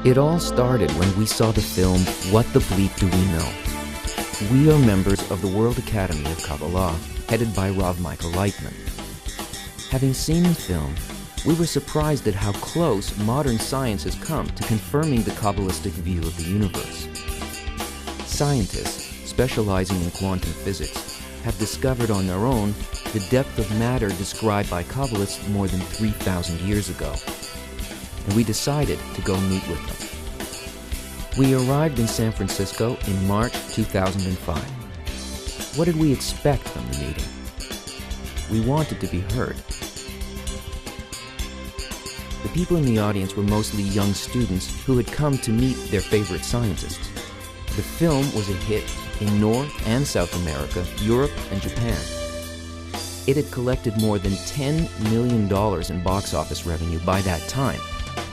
It all started when we saw the film, What the Bleep Do We Know? We are members of the World Academy of Kabbalah, headed by Rav Michael Leytman. Having seen the film, we were surprised at how close modern science has come to confirming the Kabbalistic view of the universe. Scientists specializing in quantum physics have discovered on their own the depth of matter described by Kabbalists more than 3,000 years ago. And we decided to go meet with them. We arrived in San Francisco in March 2005. What did we expect from the meeting? We wanted to be heard. The people in the audience were mostly young students who had come to meet their favorite scientists. The film was a hit in North and South America, Europe, and Japan. It had collected more than $10 million in box office revenue by that time.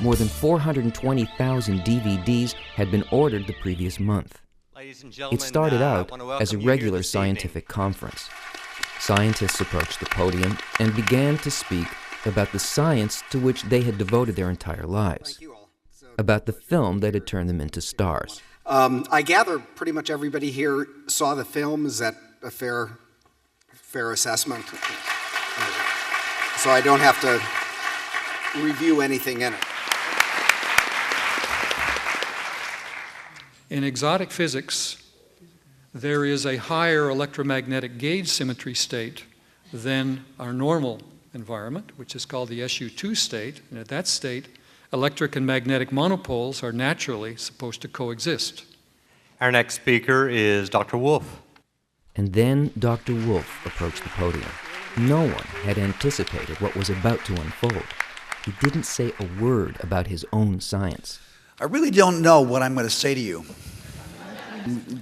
More than 420,000 DVDs had been ordered the previous month. It started out as a regular scientific conference. Scientists approached the podium and began to speak about the science to which they had devoted their entire lives, about the film that had turned them into stars. I gather pretty much everybody here saw the film. Is that a fair assessment? So I don't have to review anything in it. In exotic physics, there is a higher electromagnetic gauge symmetry state than our normal environment, which is called the SU2 state. And at that state, electric and magnetic monopoles are naturally supposed to coexist. Our next speaker is Dr. Wolf. And then Dr. Wolf approached the podium. No one had anticipated what was about to unfold. He didn't say a word about his own science. I really don't know what I'm going to say to you.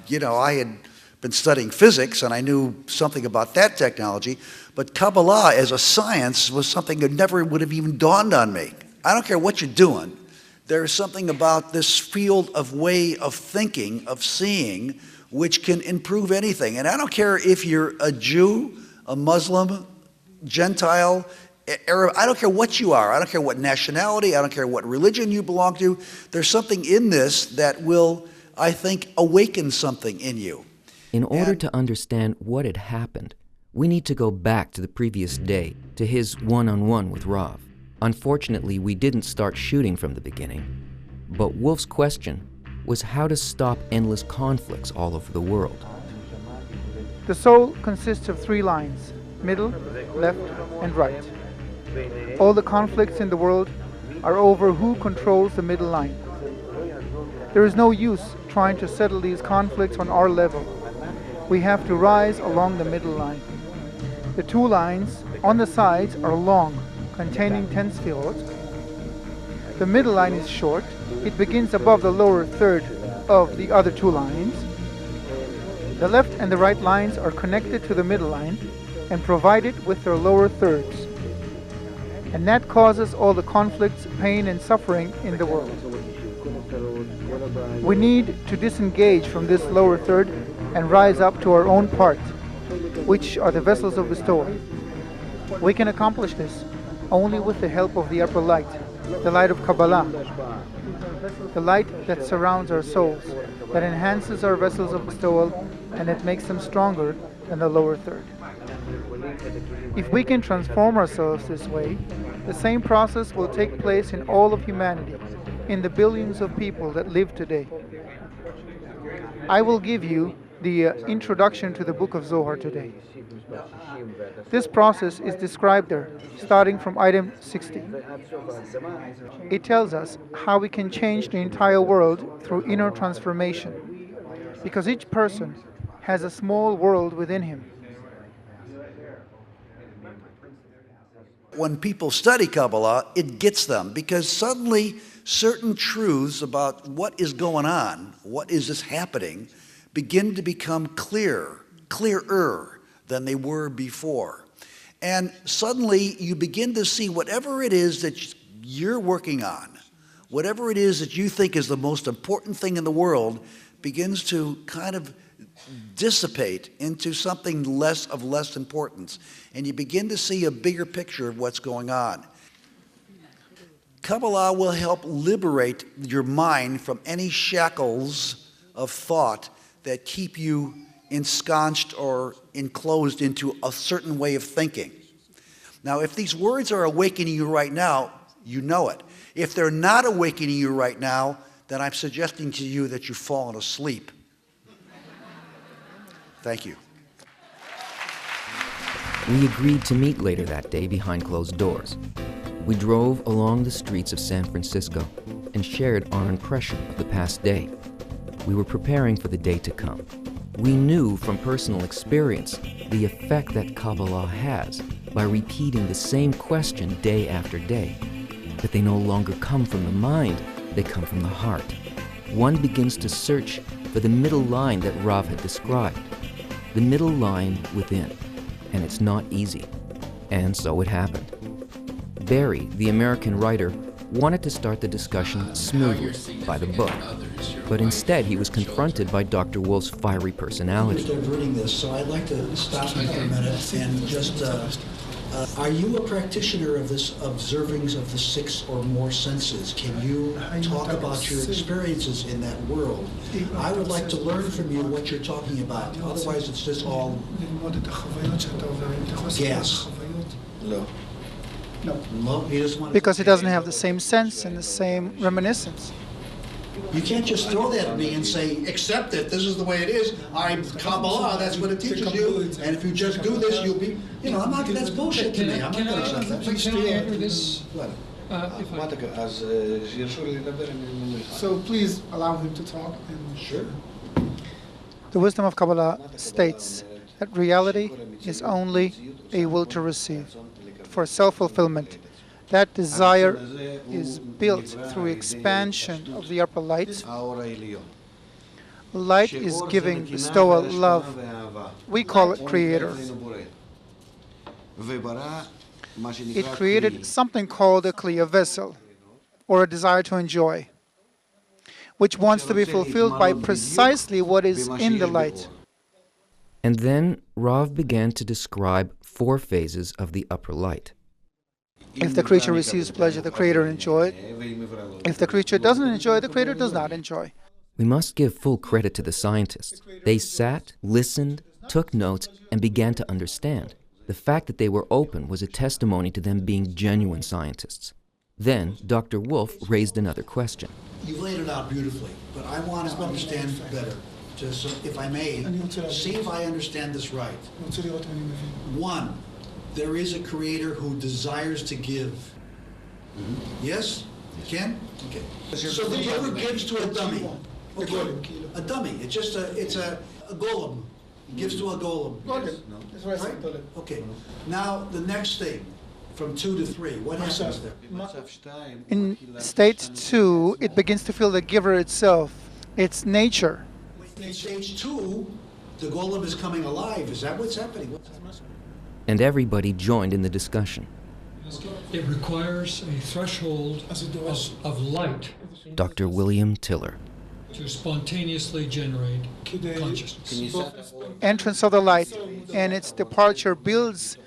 You know, I had been studying physics and I knew something about that technology, but Kabbalah as a science was something that never would have even dawned on me. I don't care what you're doing. There's something about this field of way of thinking, of seeing, which can improve anything. And I don't care if you're a Jew, a Muslim, Gentile, Arab, I don't care what you are. I don't care what nationality, I don't care what religion you belong to. There's something in this that will, I think, awaken something in you. In order to understand what had happened, we need to go back to the previous day, to his one-on-one with Rav. Unfortunately, we didn't start shooting from the beginning. But Wolf's question was how to stop endless conflicts all over the world. The soul consists of three lines: middle, left, and right. All the conflicts in the world are over who controls the middle line. There is no use trying to settle these conflicts on our level. We have to rise along the middle line. The two lines on the sides are long, containing 10 sefirot. The middle line is short. It begins above the lower third of the other two lines. The left and the right lines are connected to the middle line and provided with their lower thirds. And that causes all the conflicts, pain, and suffering in the world. We need to disengage from this lower third and rise up to our own part, which are the vessels of bestowal. We can accomplish this only with the help of the upper light, the light of Kabbalah, the light that surrounds our souls, that enhances our vessels of bestowal, and that makes them stronger than the lower third. If we can transform ourselves this way, the same process will take place in all of humanity, in the billions of people that live today. I will give you the introduction to the book of Zohar today. This process is described there, starting from item 60. It tells us how we can change the entire world through inner transformation, because each person has a small world within him. When people study Kabbalah, it gets them, because suddenly certain truths about what is going on, what is this happening, begin to become clearer than they were before. And suddenly you begin to see whatever it is that you're working on, whatever it is that you think is the most important thing in the world, begins to kind of dissipate into something less importance. And you begin to see a bigger picture of what's going on. Kabbalah will help liberate your mind from any shackles of thought that keep you ensconced or enclosed into a certain way of thinking. Now, if these words are awakening you right now, you know it. If they're not awakening you right now, then I'm suggesting to you that you've fallen asleep. Thank you. We agreed to meet later that day behind closed doors. We drove along the streets of San Francisco and shared our impression of the past day. We were preparing for the day to come. We knew from personal experience the effect that Kabbalah has by repeating the same question day after day, that they no longer come from the mind, they come from the heart. One begins to search for the middle line that Rav had described, the middle line within, and it's not easy. And so it happened. Barry, the American writer, wanted to start the discussion smoothly by the book, but instead he was confronted by Dr. Wolf's fiery personality. They're diverting this, so I'd like to stop you for a minute and just, are you a practitioner of this observings of the 6 or more senses? Can you talk about your experiences in that world? I would like to learn from you what you're talking about. Otherwise, it's just all gas. No, he doesn't want to. Because it doesn't have the same sense and the same reminiscence. You can't just throw that at me and say, accept it, this is the way it is. I'm Kabbalah, that's what it teaches you. And if you just do this, you'll be, I'm not, that's bullshit to me. I'm not going to accept that. Can I enter this? So please allow him to talk. Sure. The wisdom of Kabbalah states that reality is only a will to receive. For self-fulfillment, that desire is built through expansion of the upper light. Light is giving, bestowal, love. We call it creator. It created something called a clear vessel, or a desire to enjoy, which wants to be fulfilled by precisely what is in the light. And then Rav began to describe 4 phases of the upper light. If the creature receives pleasure, the creator enjoys it. If the creature doesn't enjoy it, the creator does not enjoy. We must give full credit to the scientists. They sat, listened, took notes, and began to understand. The fact that they were open was a testimony to them being genuine scientists. Then Dr. Wolf raised another question. You've laid it out beautifully, but I want to understand better. Just, if I may, see if I understand this right. 1, there is a creator who desires to give. Yes? Ken? Okay. So the giver gives to a dummy. Okay. A dummy. It's just a golem. He gives to a golem. Yes. Right? Okay. Now the next thing, from 2 to 3, what happens there? In state 2, it begins to feel the giver itself, its nature. In stage 2, the golem is coming alive. Is that what's happening? And everybody joined in the discussion. It requires a threshold of light Dr. William Tiller. to spontaneously generate consciousness. Entrance of the light and its departure builds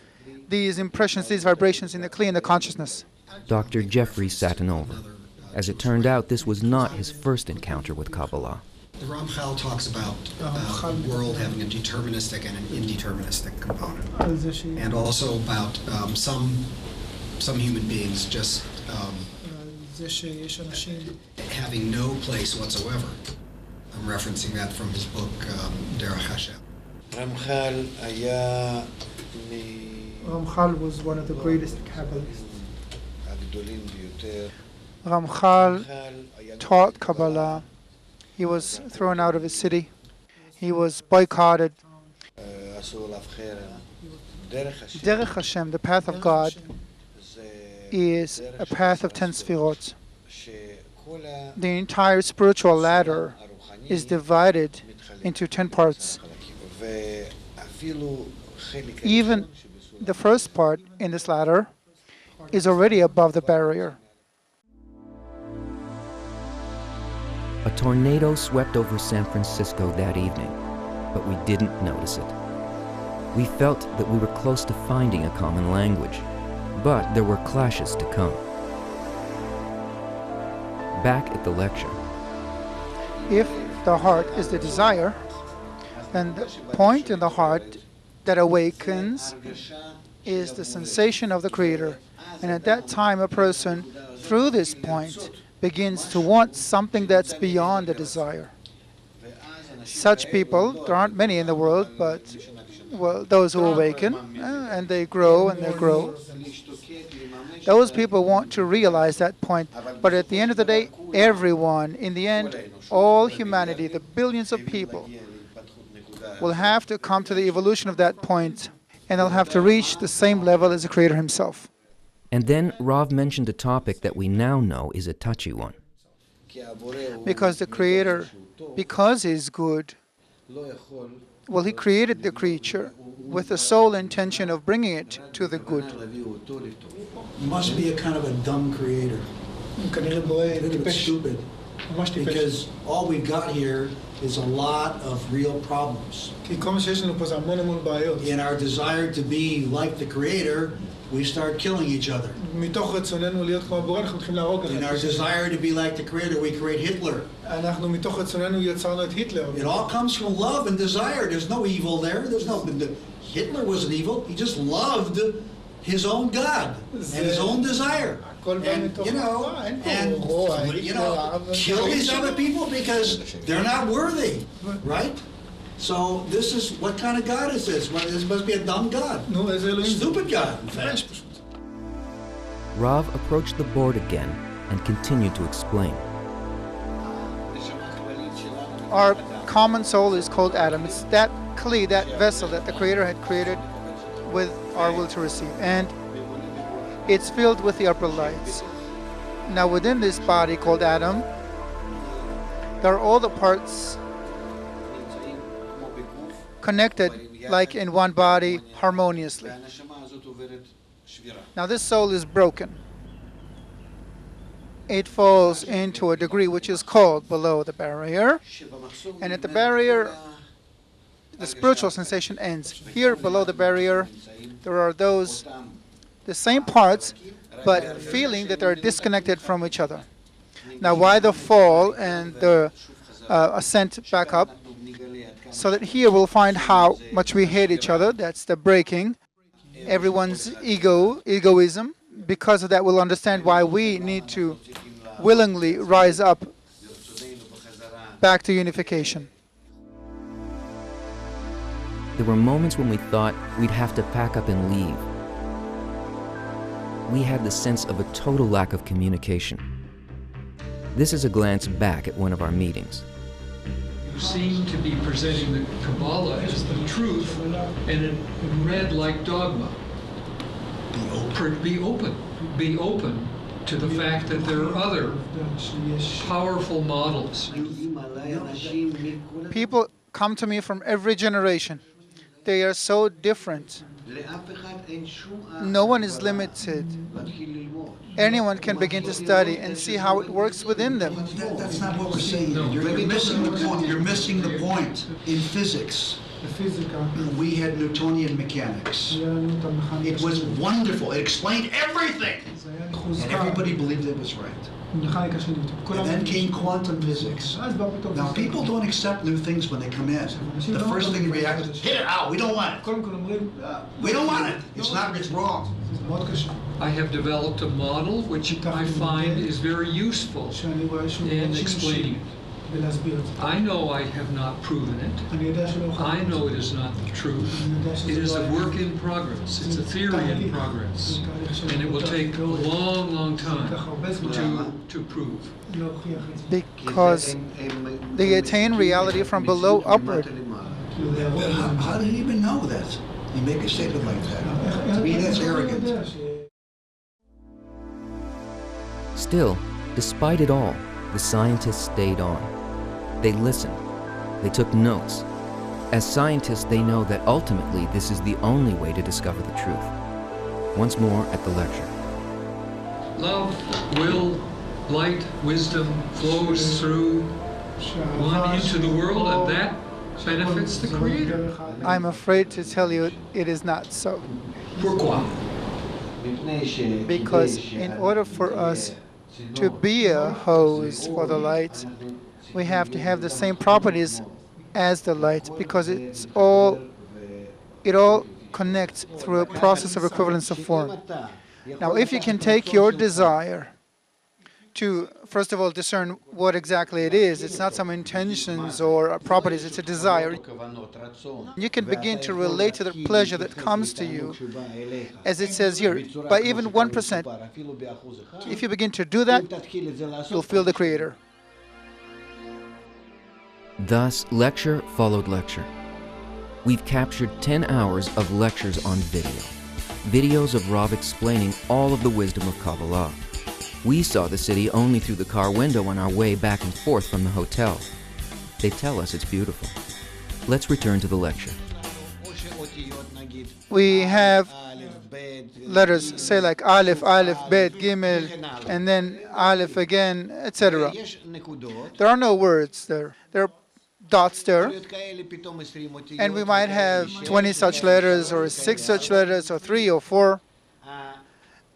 these impressions, these vibrations in the Kli, in the consciousness. Dr. Jeffrey Satanova. As it turned out, this was not his first encounter with Kabbalah. The Ramchal talks about the world having a deterministic and an indeterministic component, and also about some human beings just having no place whatsoever. I'm referencing that from his book, Derech Hashem. Ramchal was one of the greatest Kabbalists. Ramchal taught Kabbalah. He was thrown out of his city. He was boycotted. Derech Hashem, the path of God, is a path of 10 sfirot. The entire spiritual ladder is divided into 10 parts. Even the first part in this ladder is already above the barrier. A tornado swept over San Francisco that evening, but we didn't notice it. We felt that we were close to finding a common language, but there were clashes to come. back at the lecture. If the heart is the desire, then the point in the heart that awakens is the sensation of the Creator. And at that time, a person, through this point, begins to want something that's beyond the desire. Such people, there aren't many in the world, but well, those who awaken, and they grow and they grow. Those people want to realize that point, but at the end of the day, everyone, in the end, all humanity, the billions of people, will have to come to the evolution of that point, and they'll have to reach the same level as the Creator Himself. And then Rav mentioned a topic that we now know is a touchy one. Because the Creator, because He's good, well, He created the creature with the sole intention of bringing it to the good. He must be a kind of a dumb creator. Stupid. Because all we've got here is a lot of real problems. In our desire to be like the Creator, we start killing each other. In our desire to be like the Creator, we create Hitler. It all comes from love and desire. There's no evil there. Hitler wasn't evil. He just loved his own God and his own desire. And, kill these other people because they're not worthy, right? So this is, what kind of God is this? Well, this must be a dumb God. Stupid God, in fact. Rav approached the board again and continued to explain. Our common soul is called Adam. It's that kli, that vessel that the Creator had created with our will to receive. And it's filled with the upper lights. Now within this body called Adam, there are all the parts connected like in one body harmoniously. Now this soul is broken. It falls into a degree which is called below the barrier, and at the barrier the spiritual sensation ends. Here below the barrier there are those, the same parts, but feeling that they're disconnected from each other. Now why the fall and the ascent back up? So that here we'll find how much we hate each other. That's the breaking. Everyone's egoism. Because of that, we'll understand why we need to willingly rise up back to unification. There were moments when we thought we'd have to pack up and leave. We had the sense of a total lack of communication. This is a glance back at one of our meetings. You seem to be presenting the Kabbalah as the truth, and it read like dogma. Be open to the fact that there are other powerful models. People come to me from every generation. They are so different. No one is limited. Anyone can begin to study and see how it works within them. That's not what we're saying. You're missing the point. You're missing the point. In physics, we had Newtonian mechanics. It was wonderful. It explained everything. And everybody believed it was right. And then came quantum physics. Now, people don't accept new things when they come in. The first thing they react is, hit it out, we don't want it. We don't want it. It's wrong. I have developed a model which I find is very useful in explaining it. I know I have not proven it. I know it is not the truth. It is a work in progress. It's a theory in progress. And it will take a long, long time to prove. Because they attain reality from below upward. How did he even know that? You make a statement like that. To me, that's arrogant. Still, despite it all, the scientists stayed on. They listened. They took notes. As scientists, they know that ultimately this is the only way to discover the truth. Once more at the lecture. Love, will, light, wisdom flows through one into the world, and that benefits the Creator. I'm afraid to tell you it is not so. Pourquoi? Because in order for us to be a hose for the light, we have to have the same properties as the light, because it all connects through a process of equivalence of form. Now, if you can take your desire to, first of all, discern what exactly it is, it's not some intentions or properties, it's a desire. You can begin to relate to the pleasure that comes to you, as it says here, by even 1%. If you begin to do that, you'll feel the Creator. Thus, lecture followed lecture. We've captured 10 hours of lectures on video. Videos of Rav explaining all of the wisdom of Kabbalah. We saw the city only through the car window on our way back and forth from the hotel. They tell us it's beautiful. Let's return to the lecture. We have letters, say like Aleph, Aleph, Bet, Gimel, and then Aleph again, etc. There are no words there. There are dots there. And we might have 20 such letters, or 6 such letters, or 3 or 4.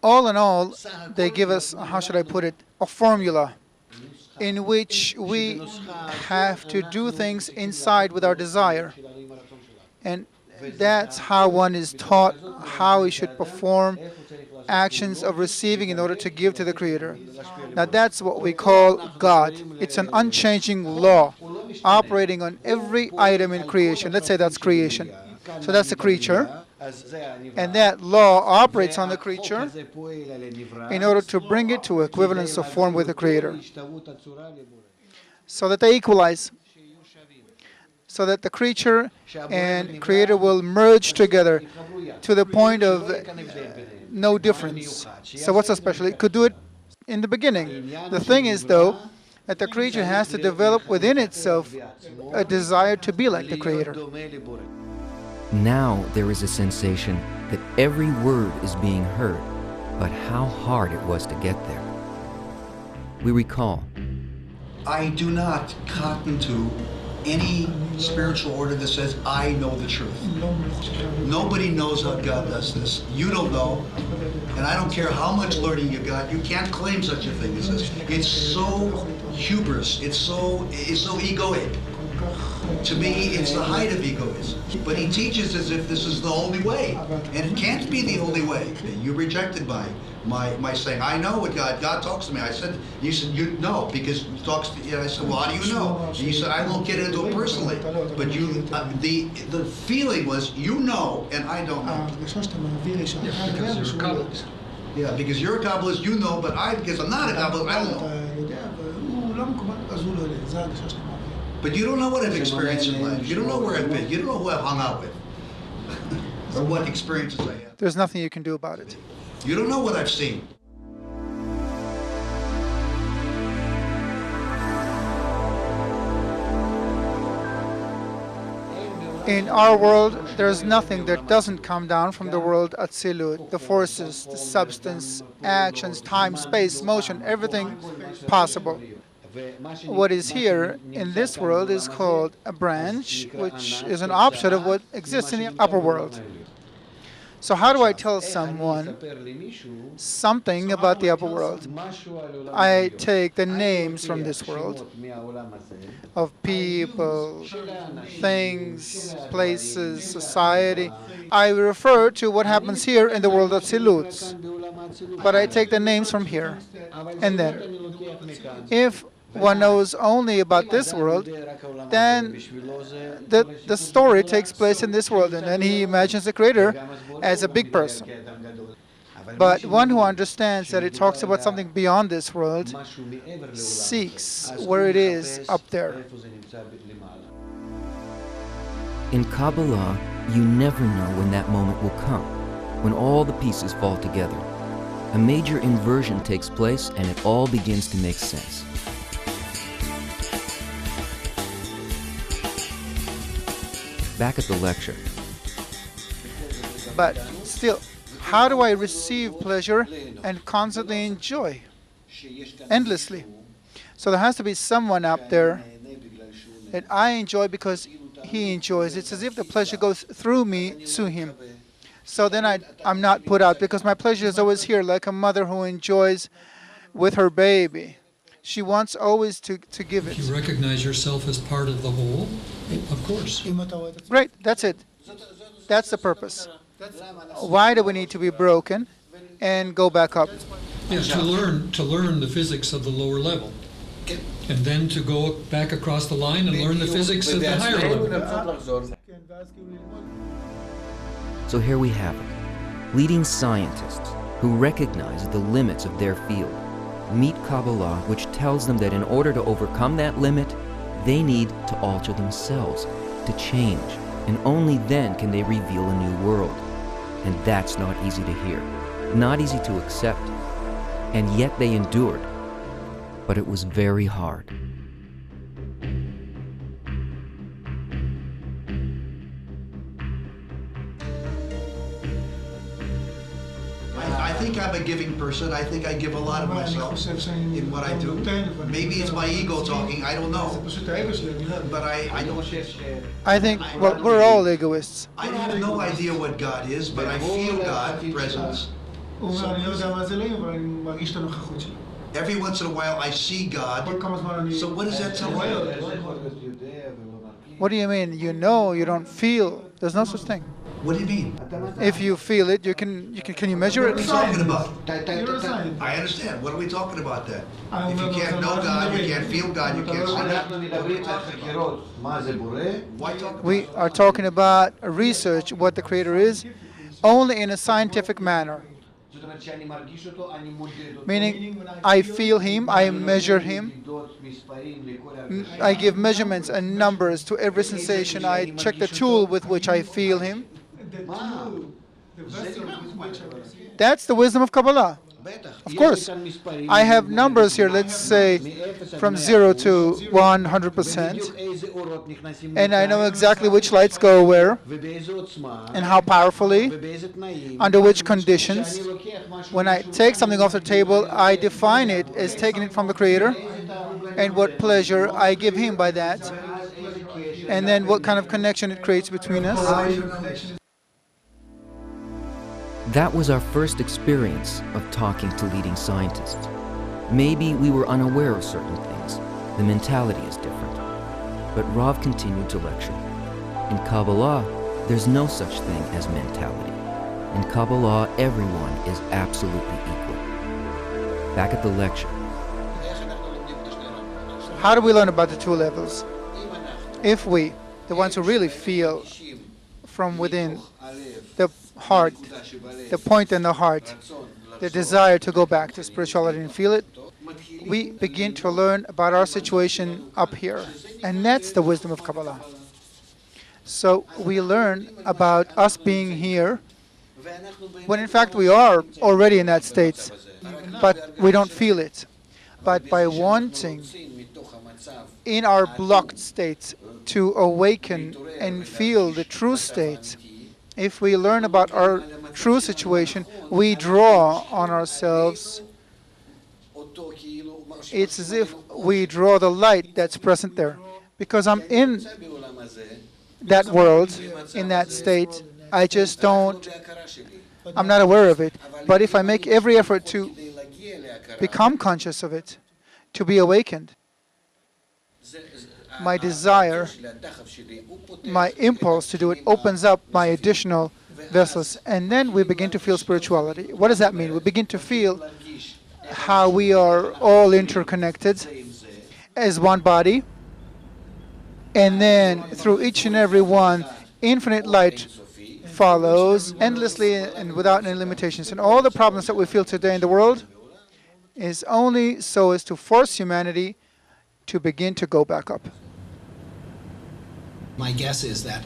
All in all, they give us, how should I put it, a formula in which we have to do things inside with our desire. And that's how one is taught how he should perform actions of receiving in order to give to the Creator. Now that's what we call God. It's an unchanging law operating on every item in creation. Let's say that's creation. So that's the creature. And that law operates on the creature in order to bring it to equivalence of form with the Creator, so that they equalize, so that the creature and Creator will merge together to the point of no difference. So what's so special? It could do it in the beginning. The thing is, though, that the creature has to develop within itself a desire to be like the Creator. Now there is a sensation that every word is being heard, but how hard it was to get there. We recall. I do not cotton to any spiritual order that says, I know the truth. Nobody knows how God does this. You don't know, and I don't care how much learning you got, you can't claim such a thing as this. It's so hubris, it's so egoic. To me, it's the height of egoism. But he teaches as if this is the only way, and it can't be the only way. You're rejected by my saying, I know what God talks to me. I said, you said, you know, because he talks to you. I said, well, how do you know? And you said, I won't get into it personally. But you, the feeling was, you know, and I don't know. Because you're a Kabbalist. Yeah, because you're a Kabbalist, you know, but because I'm not a Kabbalist, I don't know. But you don't know what I've experienced in life. You don't know where I've been. You don't know who I've hung out with. Or what experiences I have. There's nothing you can do about it. You don't know what I've seen. In our world, there's nothing that doesn't come down from the world Atzilut. The forces, the substance, actions, time, space, motion, everything possible. What is here in this world is called a branch, which is an offshoot of what exists in the upper world. So how do I tell someone something about the upper world? I take the names from this world of people, things, places, society. I refer to what happens here in the world of Tzilut, but I take the names from here. And then, if one knows only about this world, then the story takes place in this world, and then he imagines the Creator as a big person. But one who understands that it talks about something beyond this world seeks where it is up there. In Kabbalah, you never know when that moment will come, when all the pieces fall together. A major inversion takes place and it all begins to make sense. Back at the lecture. But still, how do I receive pleasure and constantly enjoy? Endlessly. So there has to be someone up there that I enjoy because he enjoys. It's as if the pleasure goes through me to him. So then I'm not put out, because my pleasure is always here, like a mother who enjoys with her baby. She wants always to give If you it. recognize yourself as part of the whole, of course. Great, that's it. That's the purpose. Why do we need to be broken and go back up? Yeah, to learn the physics of the lower level. And then to go back across the line and learn the physics of the higher level. So here we have it. Leading scientists who recognize the limits of their field meet Kabbalah, which tells them that in order to overcome that limit, they need to alter themselves, to change, and only then can they reveal a new world. And that's not easy to hear, not easy to accept. And yet they endured. But it was very hard. I think I'm a giving person. I think I give a lot of myself in what I do. Maybe it's my ego talking, I don't know. But I don't. I think, well, we're all egoists. I have no idea what God is, but I feel God's presence. Every once in a while I see God. So what does that tell me? What do you mean? You know, you don't feel. There's no such thing. What do you mean? If you feel it, can you measure What are we it? talking about? I understand. What are we talking about then? If you can't know God, you can't feel God, you can't see God. Why talk about We are talking about research, what the Creator is, only in a scientific manner. Meaning, I feel Him, I measure Him, I give measurements and numbers to every sensation, I check the tool with which I feel Him. That's the wisdom of Kabbalah. Of course. I have numbers here, let's say from 0 to 100%, and I know exactly which lights go where, and how powerfully, under which conditions. When I take something off the table, I define it as taking it from the Creator, and what pleasure I give Him by that, and then what kind of connection it creates between us. That was our first experience of talking to leading scientists. Maybe we were unaware of certain things. The mentality is different. But Rav continued to lecture. In Kabbalah, there's no such thing as mentality. In Kabbalah, everyone is absolutely equal. Back at the lecture. How do we learn about the two levels? If we, the ones who really feel from within, the heart, the point in the heart, the desire to go back to spirituality and feel it, we begin to learn about our situation up here. And that's the wisdom of Kabbalah. So we learn about us being here, when in fact we are already in that state, but we don't feel it. But by wanting, in our blocked state, to awaken and feel the true state, if we learn about our true situation, we draw on ourselves. It's as if we draw the light that's present there. Because I'm in that world, in that state, I just don't, I'm not aware of it. But if I make every effort to become conscious of it, to be awakened, my desire, my impulse to do it opens up my additional vessels, and then we begin to feel spirituality. What does that mean? We begin to feel how we are all interconnected as one body, and then through each and every one, infinite light follows endlessly and without any limitations. And all the problems that we feel today in the world is only so as to force humanity to begin to go back up. My guess is that,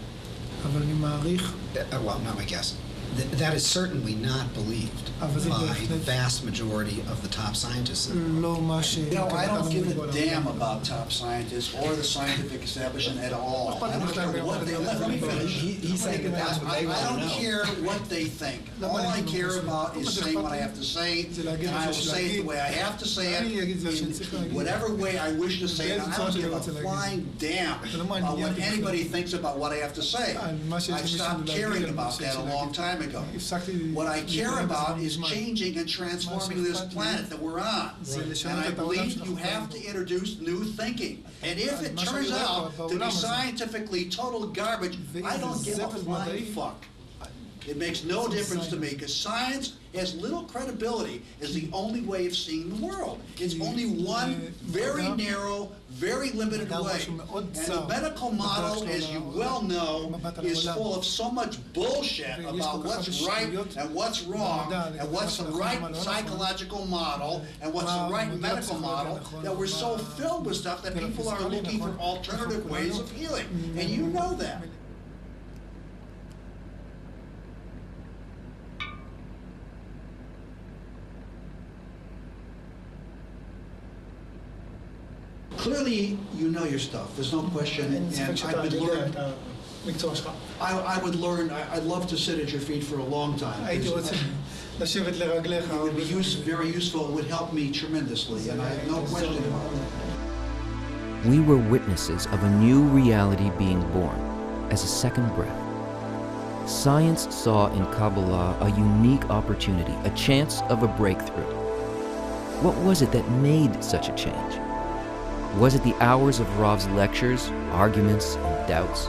well, not my guess, that is certainly not believed by the vast majority of the top scientists. I don't give a damn about top scientists or the scientific establishment at all. I don't care what they let me finish. I don't care what they think. All I care about is saying what I have to say, and I will say it the way I have to say it, in whatever way I wish to say it. I don't give a flying damn about what anybody thinks about what I have to say. I stopped caring about that a long time time ago. What I care about is changing and transforming this planet that we're on. And I believe you have to introduce new thinking. And if it turns out to be scientifically total garbage, I don't give a flying fuck. It makes no difference to me, because science has little credibility as the only way of seeing the world. It's only one very narrow, very limited way. And the medical model, as you well know, is full of so much bullshit about what's right and what's wrong, and what's the right psychological model, and what's the right medical model, that we're so filled with stuff that people are looking for alternative ways of healing. And you know that. Clearly, you know your stuff. There's no question. And I would learn. I'd love to sit at your feet for a long time. It would be very useful. It would help me tremendously, and I have no question about it. We were witnesses of a new reality being born, as a second breath. Science saw in Kabbalah a unique opportunity, a chance of a breakthrough. What was it that made such a change? Was it the hours of Rav's lectures, arguments, and doubts?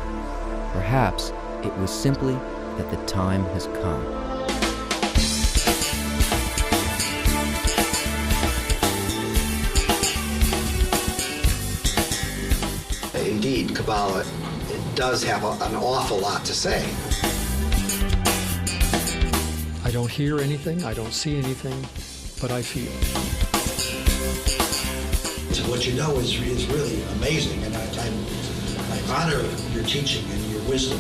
Perhaps it was simply that the time has come. Indeed, Kabbalah does have an awful lot to say. I don't hear anything, I don't see anything, but I feel. What you know is really amazing, and I honor your teaching and your wisdom.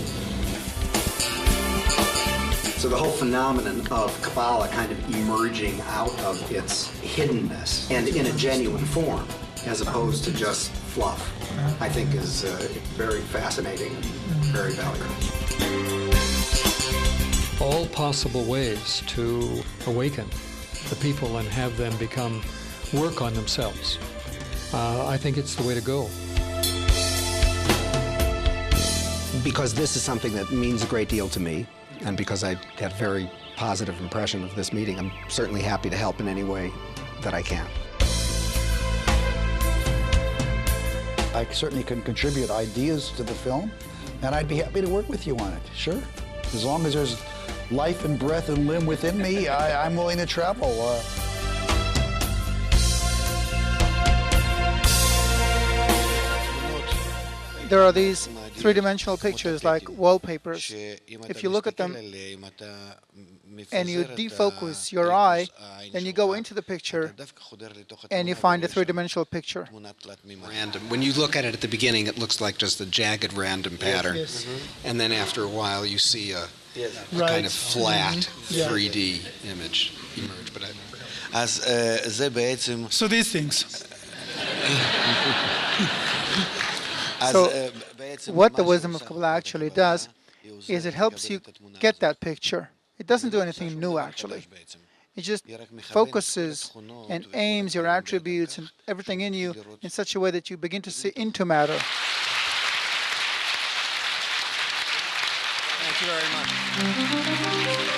So the whole phenomenon of Kabbalah kind of emerging out of its hiddenness and in a genuine form, as opposed to just fluff, I think is very fascinating and very valuable. All possible ways to awaken the people and have them work on themselves. I think it's the way to go. Because this is something that means a great deal to me, and because I have a very positive impression of this meeting, I'm certainly happy to help in any way that I can. I certainly can contribute ideas to the film, and I'd be happy to work with you on it, sure. As long as there's life and breath and limb within me, I'm willing to travel. There are these three-dimensional pictures like wallpapers. If you look at them and you defocus your eye, then you go into the picture and you find a three-dimensional picture. Random. When you look at it at the beginning, it looks like just a jagged random pattern. Yes. And then after a while, you see a kind of flat 3D image emerge. But So these things. So what the wisdom of Kabbalah actually does is it helps you get that picture. It doesn't do anything new, actually. It just focuses and aims your attributes and everything in you in such a way that you begin to see into matter. Thank you very much.